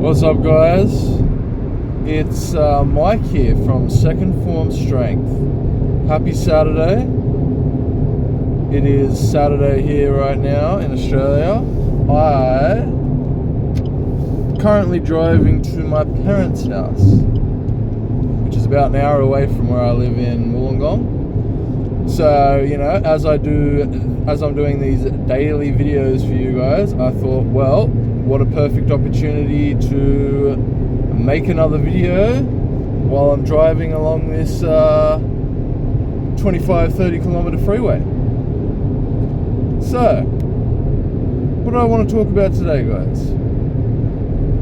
What's up, guys? It's Mike here from Second Form Strength. Happy Saturday. It is Saturday here right now in Australia. I currently driving to my parents' house, which is about an hour away from where I live in Wollongong. So, as I'm doing these daily videos for you guys, I thought, well, what a perfect opportunity to make another video while I'm driving along this 25-30 kilometer freeway. So, what do I want to talk about today, guys?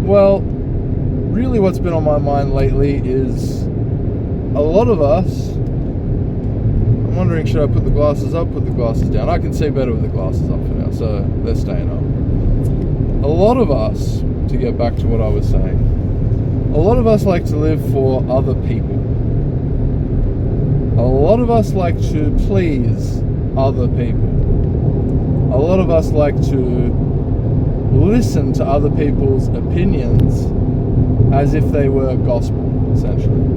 Well, really what's been on my mind lately is a lot of us, I'm wondering, should I put the glasses up, put the glasses down? I can see better with the glasses up for now, so they're staying up. A lot of us, to get back to what I was saying, a lot of us like to live for other people. A lot of us like to please other people. A lot of us like to listen to other people's opinions as if they were gospel, essentially.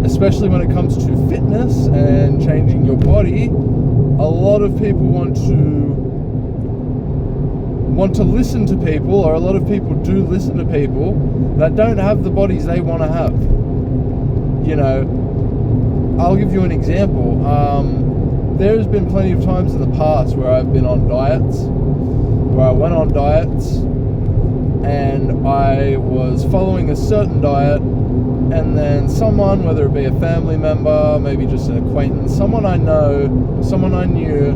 Especially when it comes to fitness and changing your body, a lot of people want to listen to people, or a lot of people do listen to people that don't have the bodies they want to have. I'll give you an example. There's been plenty of times in the past where I've been on diets, where I went on diets and I was following a certain diet, and then someone, whether it be a family member, maybe just an acquaintance, someone I know, someone I knew,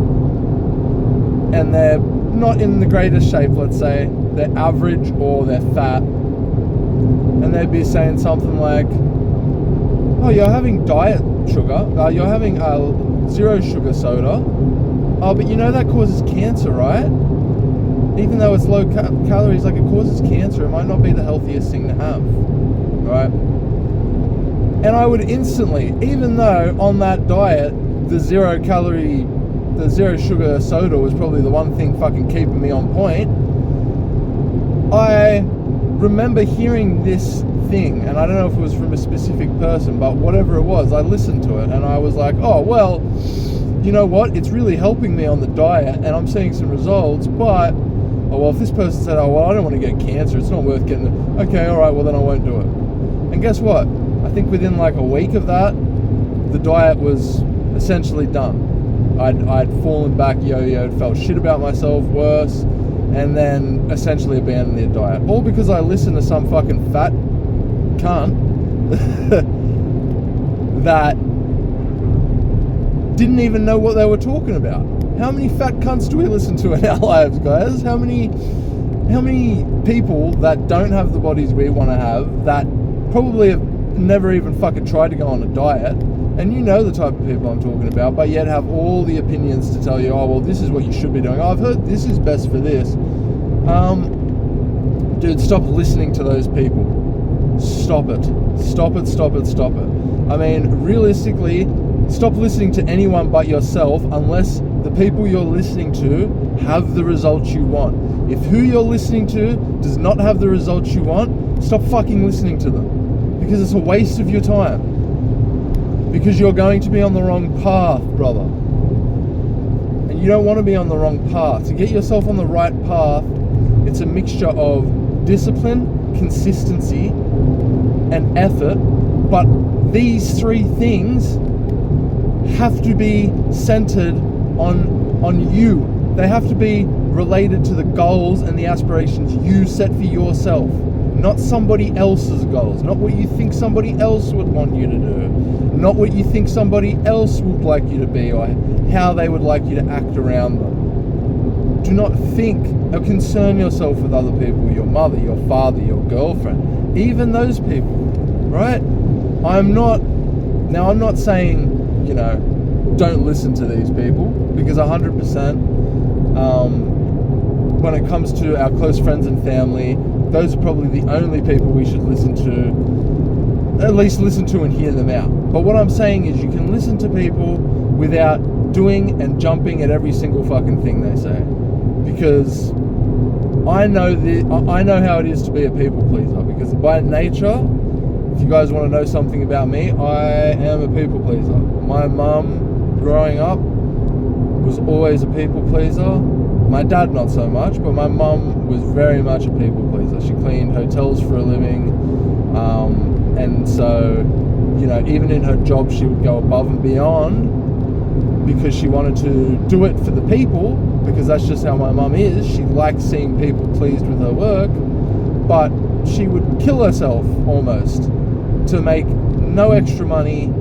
and they're not in the greatest shape, let's say, they're average or they're fat, and they'd be saying something like, oh, you're having diet sugar, you're having zero sugar soda, oh, but that causes cancer, right? Even though it's low calories, it causes cancer, it might not be the healthiest thing to have, right? And I would instantly, even though on that diet, the zero sugar soda was probably the one thing fucking keeping me on point, I remember hearing this thing, and I don't know if it was from a specific person, but whatever it was, I listened to it, and I was like, oh, well, you know what, it's really helping me on the diet, and I'm seeing some results, but, oh, well, if this person said, oh, well, I don't want to get cancer, it's not worth getting it, okay, alright, well, then I won't do it. And guess what? I think within a week of that, the diet was essentially done. I'd fallen back, yo-yoed, felt shit about myself, worse, and then essentially abandoned the diet. All because I listened to some fucking fat cunt that didn't even know what they were talking about. How many fat cunts do we listen to in our lives, guys? How many people that don't have the bodies we want to have, that probably have never even fucking tried to go on a diet, and you know the type of people I'm talking about, but yet have all the opinions to tell you, oh, well, this is what you should be doing. Oh, I've heard this is best for this. Dude, stop listening to those people. Stop it. Stop it, stop it, stop it. I mean, realistically, stop listening to anyone but yourself unless the people you're listening to have the results you want. If who you're listening to does not have the results you want, stop fucking listening to them. Because it's a waste of your time. Because you're going to be on the wrong path, brother. And you don't want to be on the wrong path. To get yourself on the right path, it's a mixture of discipline, consistency, and effort. But these three things have to be centered on you. They have to be related to the goals and the aspirations you set for yourself. Not somebody else's goals, not what you think somebody else would want you to do, not what you think somebody else would like you to be, or how they would like you to act around them. Do not think or concern yourself with other people, your mother, your father, your girlfriend, even those people, right? I'm not saying, don't listen to these people, because 100%, when it comes to our close friends and family, those are probably the only people we should listen to, at least listen to and hear them out. But what I'm saying is you can listen to people without doing and jumping at every single fucking thing they say. because I know how it is to be a people pleaser, because by nature, if you guys want to know something about me, I am a people pleaser. My mum, growing up, was always a people pleaser. My dad not so much, but my mum was very much a people pleaser. She cleaned hotels for a living, and so, you know, even in her job she would go above and beyond because she wanted to do it for the people, because that's just how my mum is. She likes seeing people pleased with her work, but she would kill herself almost to make no extra money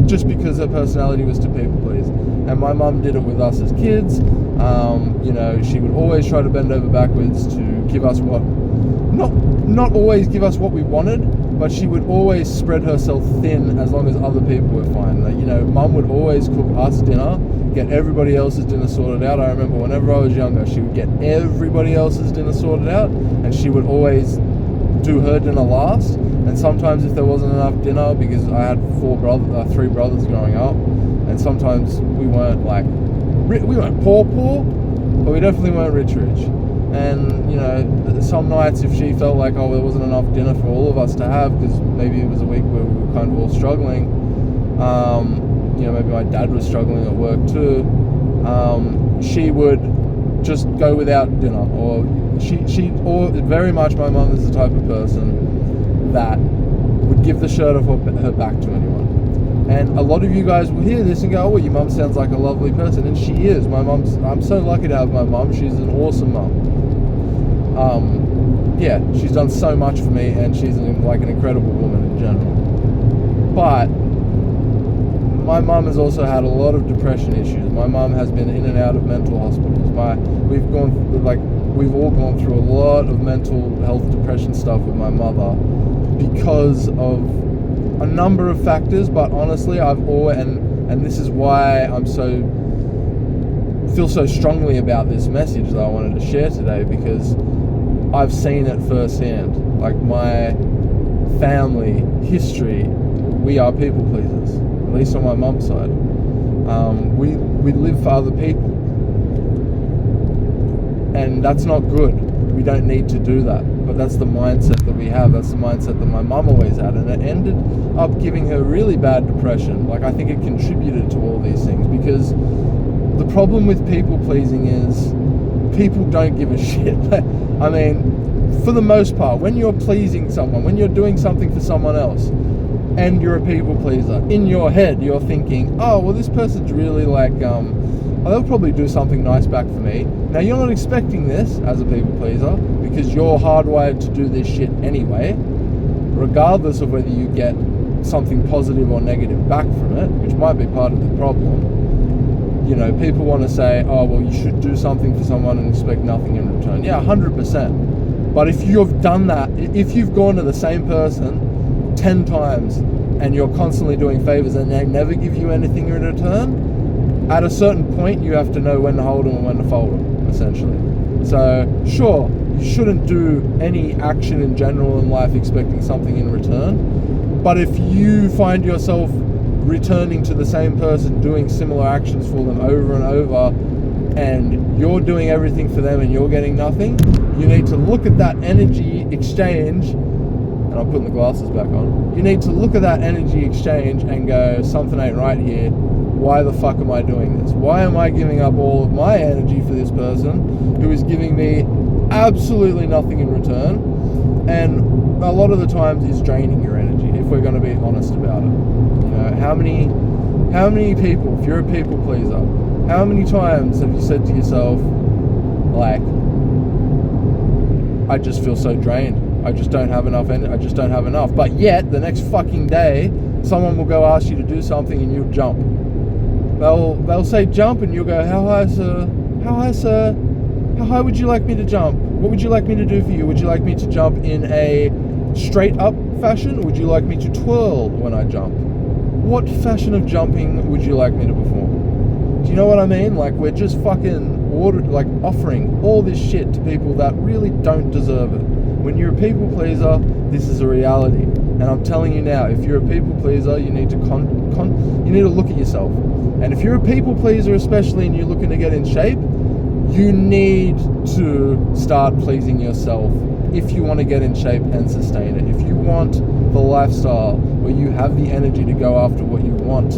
just because her personality was to people please. And my mum did it with us as kids. You know, she would always try to bend over backwards to give us what, not always give us what we wanted, but she would always spread herself thin as long as other people were fine. Like, you know, mum would always cook us dinner, get everybody else's dinner sorted out. I remember whenever I was younger, she would get everybody else's dinner sorted out, and she would always do her dinner last. And sometimes if there wasn't enough dinner, because I had three brothers growing up, and sometimes we weren't poor, but we definitely weren't rich. And, you know, some nights if she felt like, oh, there wasn't enough dinner for all of us to have, because maybe it was a week where we were kind of all struggling, you know, maybe my dad was struggling at work too, she would just go without dinner, or or very much my mum is the type of person that would give the shirt off her back to anyone. And a lot of you guys will hear this and go, oh, well, your mum sounds like a lovely person. And she is. I'm so lucky to have my mum. She's an awesome mum. Yeah, she's done so much for me, and she's like an incredible woman in general. But my mum has also had a lot of depression issues. My mum has been in and out of mental hospitals. We've all gone through a lot of mental health depression stuff with my mother because of a number of factors. But honestly, I've always, and this is why I feel so strongly about this message that I wanted to share today, because I've seen it firsthand. Like, my family history, we are people pleasers, at least on my mum's side. We live for other people, and that's not good. We don't need to do that, but that's the mindset that we have. That's the mindset that my mum always had, and it ended up giving her really bad depression. Like, I think it contributed to all these things, because the problem with people pleasing is people don't give a shit. I mean, for the most part, when you're pleasing someone, when you're doing something for someone else, and you're a people pleaser, in your head you're thinking, oh, well, this person's really like, they'll probably do something nice back for me. Now, you're not expecting this as a people pleaser, because you're hardwired to do this shit anyway, regardless of whether you get something positive or negative back from it, which might be part of the problem. You know, people want to say, oh, well, you should do something for someone and expect nothing in return. Yeah, 100%. But if you've done that, if you've gone to the same person 10 times and you're constantly doing favors and they never give you anything in return, at a certain point you have to know when to hold them and when to fold them, essentially. So, sure, you shouldn't do any action in general in life expecting something in return. But if you find yourself returning to the same person, doing similar actions for them over and over, and you're doing everything for them and you're getting nothing, you need to look at that energy exchange, and I'm putting the glasses back on, you need to look at that energy exchange and go, something ain't right here. Why the fuck am I doing this? Why am I giving up all of my energy for this person who is giving me absolutely nothing in return? And a lot of the times is draining your energy, if we're going to be honest about it. You know, how many people, if you're a people pleaser, how many times have you said to yourself, like, I just feel so drained, I just don't have enough energy, I just don't have enough, but yet the next fucking day someone will go ask you to do something and you'll jump. They'll say jump and you'll go, how high, sir? How high, sir? How high would you like me to jump? What would you like me to do for you? Would you like me to jump in a straight up fashion? Would you like me to twirl when I jump? What fashion of jumping would you like me to perform? Do you know what I mean? Like, we're just fucking offering all this shit to people that really don't deserve it. When you're a people pleaser, this is a reality. And I'm telling you now, if you're a people pleaser, you need to you need to look at yourself. And if you're a people pleaser especially and you're looking to get in shape, You need to start pleasing yourself if you want to get in shape and sustain it. If you want the lifestyle where you have the energy to go after what you want.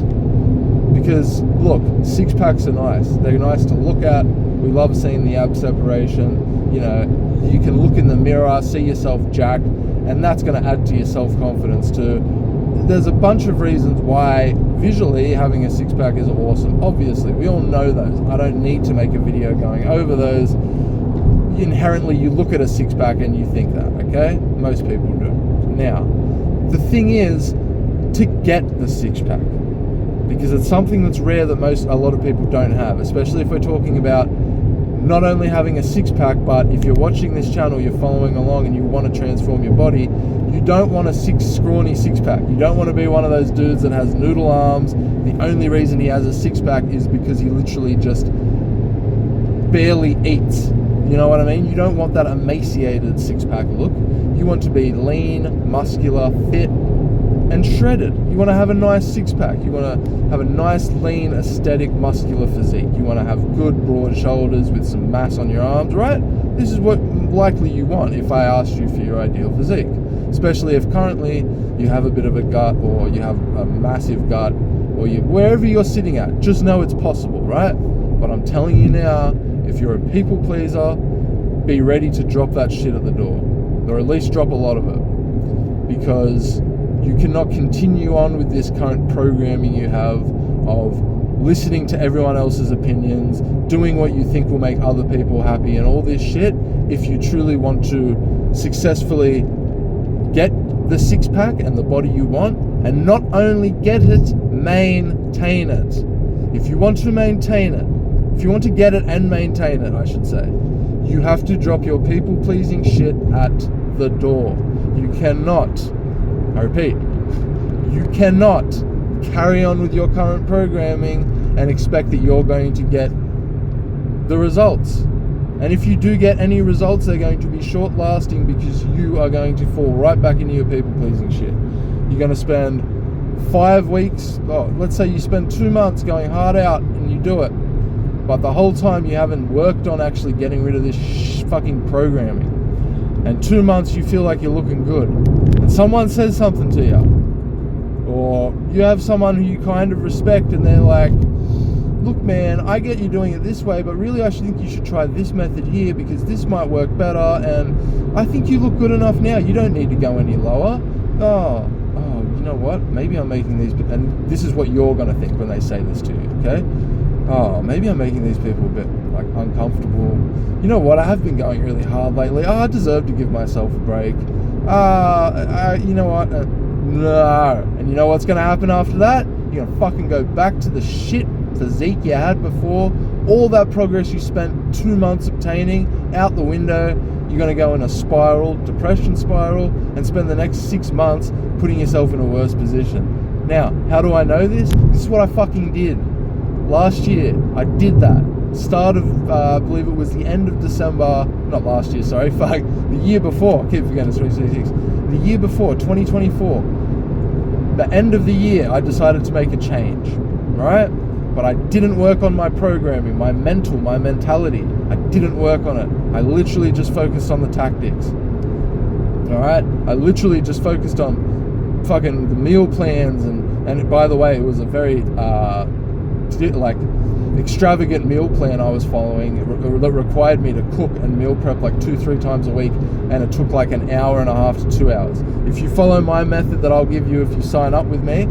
Because look, six packs are nice. They're nice to look at. We love seeing the ab separation. You know, you can look in the mirror, see yourself jacked, and that's going to add to your self-confidence too. There's a bunch of reasons why visually having a six-pack is awesome. Obviously, we all know those. I don't need to make a video going over those. Inherently, you look at a six-pack and you think that, okay? Most people do. Now, the thing is to get the six-pack, because it's something that's rare that a lot of people don't have, especially if we're talking about not only having a six-pack, but if you're watching this channel, you're following along and you want to transform your body, you don't want a scrawny six-pack. You don't want to be one of those dudes that has noodle arms. The only reason he has a six-pack is because he literally just barely eats. You know what I mean? You don't want that emaciated six-pack look. You want to be lean, muscular, fit, and shredded. You want to have a nice six-pack. You want to have a nice, lean, aesthetic, muscular physique. You want to have good, broad shoulders with some mass on your arms, right? This is what likely you want if I asked you for your ideal physique. Especially if currently you have a bit of a gut, or you have a massive gut, or wherever you're sitting at, just know it's possible, right? But I'm telling you now, if you're a people pleaser, be ready to drop that shit at the door, or at least drop a lot of it, because you cannot continue on with this current programming you have of listening to everyone else's opinions, doing what you think will make other people happy and all this shit, if you truly want to successfully get the six-pack and the body you want, and not only get it, maintain it. If you want to maintain it, if you want to get it and maintain it, I should say, you have to drop your people-pleasing shit at the door. You cannot, I repeat, you cannot carry on with your current programming and expect that you're going to get the results. And if you do get any results, they're going to be short-lasting, because you are going to fall right back into your people-pleasing shit. You're going to spend 5 weeks, let's say you spend 2 months going hard out and you do it, but the whole time you haven't worked on actually getting rid of this fucking programming. And 2 months you feel like you're looking good, and someone says something to you, or you have someone who you kind of respect and they're like, look man, I get you doing it this way, but really I think you should try this method here because this might work better, and I think you look good enough now, you don't need to go any lower. Oh, you know what, maybe I'm making these, and this is what you're going to think when they say this to you, okay? Oh, maybe I'm making these people a bit like uncomfortable. You know what, I have been going really hard lately. I deserve to give myself a break. You know what, no. And you know what's going to happen after that? You're going to fucking go back to the shit physique you had before. All that progress you spent 2 months obtaining out the window. You're going to go in a spiral, depression spiral, and spend the next 6 months putting yourself in a worse position. Now, how do I know this? This is what I fucking did. Last year, I did that. Start of, I believe it was the end of December, not last year, sorry, fuck, the year before, I keep forgetting it's 2026. The year before, 2024, the end of the year, I decided to make a change, right? But I didn't work on my programming, my mentality. I didn't work on it. I literally just focused on the tactics. Alright? I literally just focused on fucking the meal plans, and by the way, it was a very extravagant meal plan I was following that required me to cook and meal prep like 2-3 times a week, and it took like an hour and a half to 2 hours. If you follow my method that I'll give you if you sign up with me,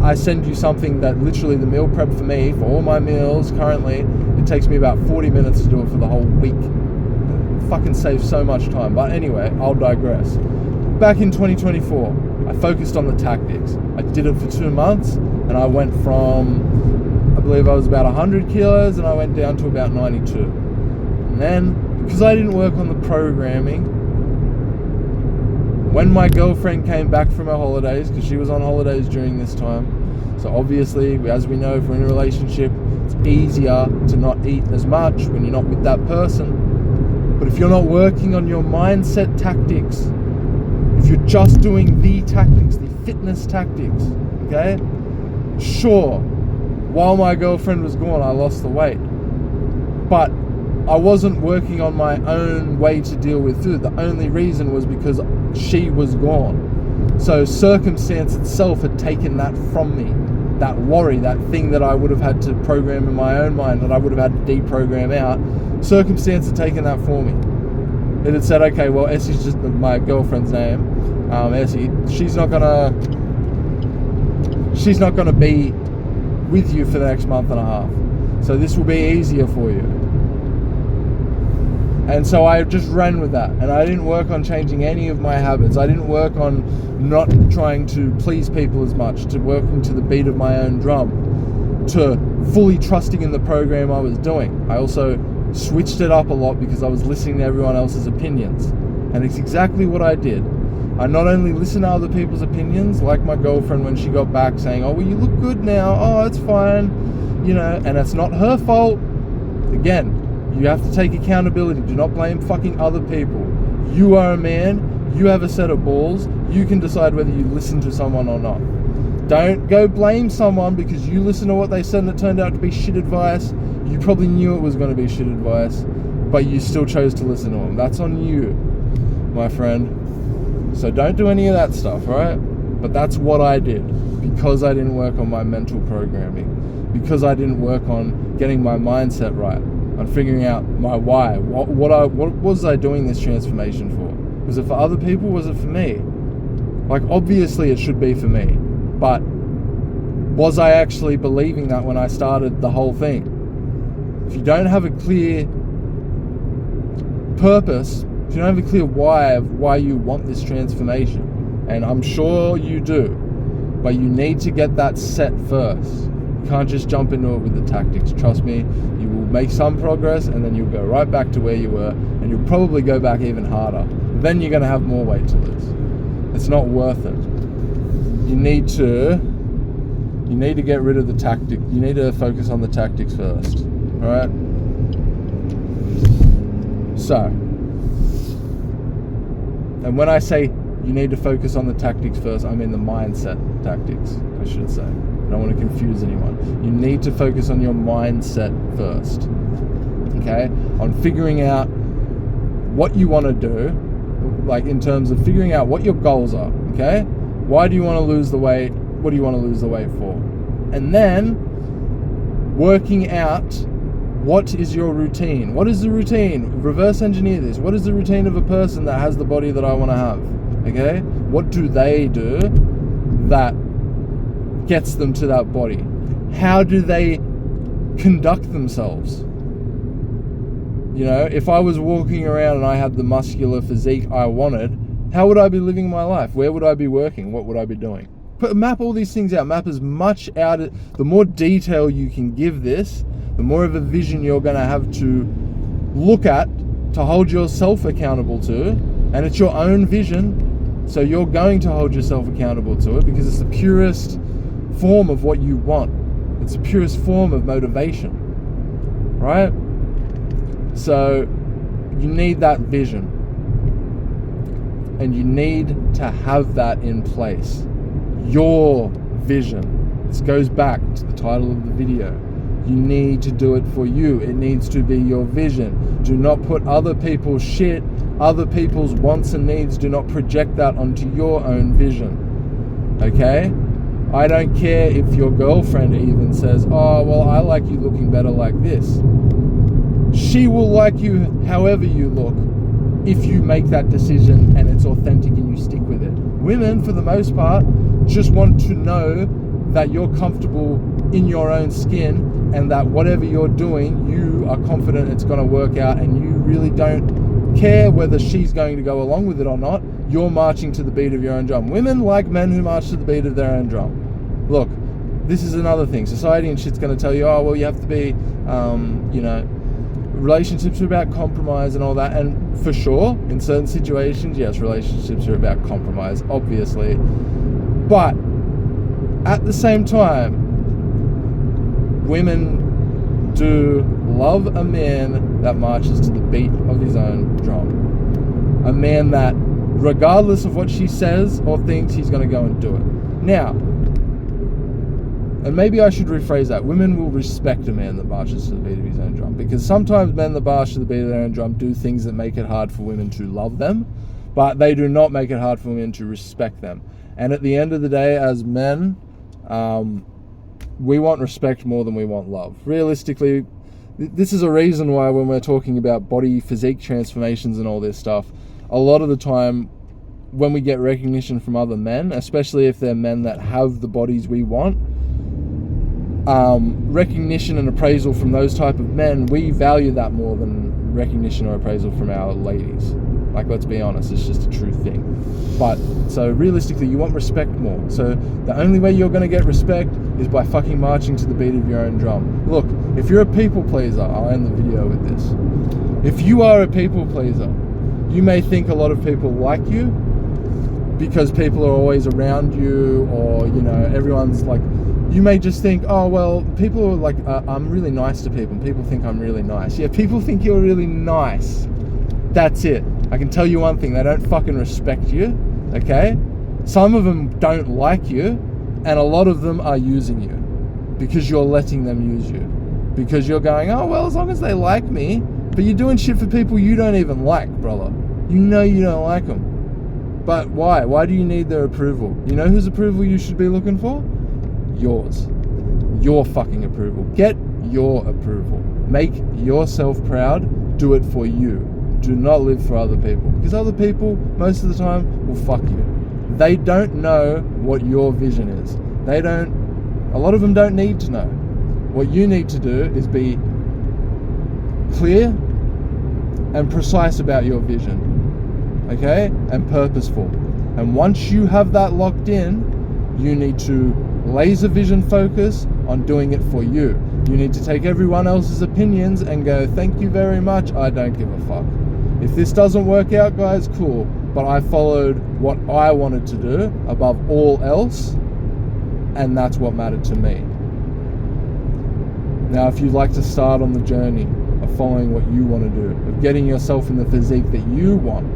I send you something that literally the meal prep for me, for all my meals currently, it takes me about 40 minutes to do it for the whole week. It fucking saves so much time. But anyway, I'll digress. Back in 2024, I focused on the tactics. I did it for 2 months, and I went from, I believe I was about 100 kilos, and I went down to about 92. And then, because I didn't work on the programming, when my girlfriend came back from her holidays, because she was on holidays during this time, so obviously, as we know, if we're in a relationship, it's easier to not eat as much when you're not with that person. But if you're not working on your mindset tactics, if you're just doing the tactics, the fitness tactics, okay? Sure, while my girlfriend was gone, I lost the weight. But I wasn't working on my own way to deal with food. The only reason was because she was gone. So circumstance itself had taken that from me. That worry, that thing that I would have had to program in my own mind, that I would have had to deprogram out. Circumstance had taken that for me. It had said, okay, well, Essie's just my girlfriend's name. Essie, she's not gonna be with you for the next month and a half. So this will be easier for you. And so I just ran with that. And I didn't work on changing any of my habits. I didn't work on not trying to please people as much, to working to the beat of my own drum, to fully trusting in the program I was doing. I also switched it up a lot because I was listening to everyone else's opinions. And it's exactly what I did. I not only listened to other people's opinions, like my girlfriend when she got back saying, oh, well, you look good now. Oh, it's fine. You know, and it's not her fault. Again, you have to take accountability. Do not blame fucking other people. You are a man. You have a set of balls. You can decide whether you listen to someone or not. Don't go blame someone because you listened to what they said and it turned out to be shit advice. You probably knew it was going to be shit advice, but you still chose to listen to them. That's on you, my friend. So don't do any of that stuff, right? But that's what I did because I didn't work on my mental programming, because I didn't work on getting my mindset right, on figuring out my why. What was I doing this transformation for? Was it for other people? Was it for me? Like, obviously it should be for me, but was I actually believing that when I started the whole thing? If you don't have a clear purpose, if you don't have a clear why of why you want this transformation, and I'm sure you do, but you need to get that set first. You can't just jump into it with the tactics. Trust me, you will make some progress and then you'll go right back to where you were, and you'll probably go back even harder. Then you're going to have more weight to lose. It's not worth it. You need to get rid of the tactic. You need to focus on the tactics first. Alright? So, and when I say you need to focus on the tactics first, I mean the mindset tactics, I should say. I don't want to confuse anyone. You need to focus on your mindset first. Okay? On figuring out what you want to do, like in terms of figuring out what your goals are. Okay? Why do you want to lose the weight? What do you want to lose the weight for? And then working out what is your routine. What is the routine? Reverse engineer this. What is the routine of a person that has the body that I want to have? Okay? What do they do that gets them to that body? How do they conduct themselves? You know, if I was walking around and I had the muscular physique I wanted, how would I be living my life? Where would I be working? What would I be doing? Map all these things out. Map as much out. The more detail you can give this, the more of a vision you're going to have to look at to hold yourself accountable to. And it's your own vision, so you're going to hold yourself accountable to it because it's the purest form of what you want. It's the purest form of motivation, right? So you need that vision, and you need to have that in place. Your vision. This goes back to the title of the video. You need to do it for you. It needs to be your vision. Do not put other people's shit, other people's wants and needs, do not project that onto your own vision. Okay? I don't care if your girlfriend even says, oh, well, I like you looking better like this. She will like you however you look if you make that decision and it's authentic and you stick with it. Women, for the most part, just want to know that you're comfortable in your own skin and that whatever you're doing, you are confident it's going to work out, and you really don't care whether she's going to go along with it or not. You're marching to the beat of your own drum. Women like men who march to the beat of their own drum. Look, this is another thing. Society and shit's going to tell you, oh, well, you have to be, relationships are about compromise and all that. And for sure, in certain situations, yes, relationships are about compromise, obviously. But at the same time, women do love a man that marches to the beat of his own drum. A man that, regardless of what she says or thinks, he's going to go and do it. Now, and maybe I should rephrase that. Women will respect a man that marches to the beat of his own drum, because sometimes men that march to the beat of their own drum do things that make it hard for women to love them, but they do not make it hard for women to respect them. And at the end of the day, as men, we want respect more than we want love. Realistically, this is a reason why when we're talking about body physique transformations and all this stuff, a lot of the time when we get recognition from other men, especially if they're men that have the bodies we want, recognition and appraisal from those type of men, we value that more than recognition or appraisal from our ladies. Like, let's be honest, it's just a true thing. But so realistically, you want respect more. So the only way you're going to get respect is by fucking marching to the beat of your own drum. Look, if you're a people pleaser, I'll end the video with this. If you are a people pleaser, you may think a lot of people like you because people are always around you, or, you know, everyone's like, you may just think, oh, well, people are like, I'm really nice to people, and people think I'm really nice. Yeah, people think you're really nice. That's it. I can tell you one thing, they don't fucking respect you, okay? Some of them don't like you, and a lot of them are using you because you're letting them use you. Because you're going, oh, well, as long as they like me, but you're doing shit for people you don't even like, brother. You know you don't like them. But why? Why do you need their approval? You know whose approval you should be looking for? Yours. Your fucking approval. Get your approval. Make yourself proud. Do it for you. Do not live for other people. Because other people, most of the time, will fuck you. They don't know what your vision is. A lot of them don't need to know. What you need to do is be clear and precise about your vision, okay? And purposeful. And once you have that locked in, you need to laser vision focus on doing it for you. You need to take everyone else's opinions and go, thank you very much, I don't give a fuck. If this doesn't work out, guys, cool. But I followed what I wanted to do above all else, and that's what mattered to me. Now, if you'd like to start on the journey of following what you want to do, of getting yourself in the physique that you want,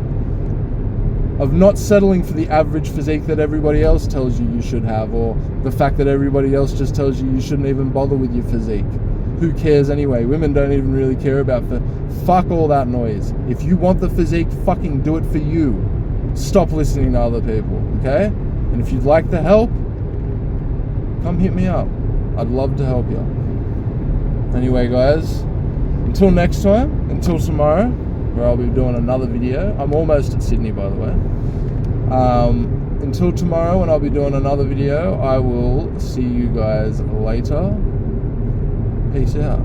of not settling for the average physique that everybody else tells you you should have, or the fact that everybody else just tells you you shouldn't even bother with your physique. Who cares anyway? Women don't even really care about fuck all that noise. If you want the physique, fucking do it for you. Stop listening to other people, okay? And if you'd like the help, come hit me up. I'd love to help you. Anyway, guys, until next time, until tomorrow, where I'll be doing another video. I'm almost at Sydney, by the way. Until tomorrow, when I'll be doing another video, I will see you guys later. Peace out.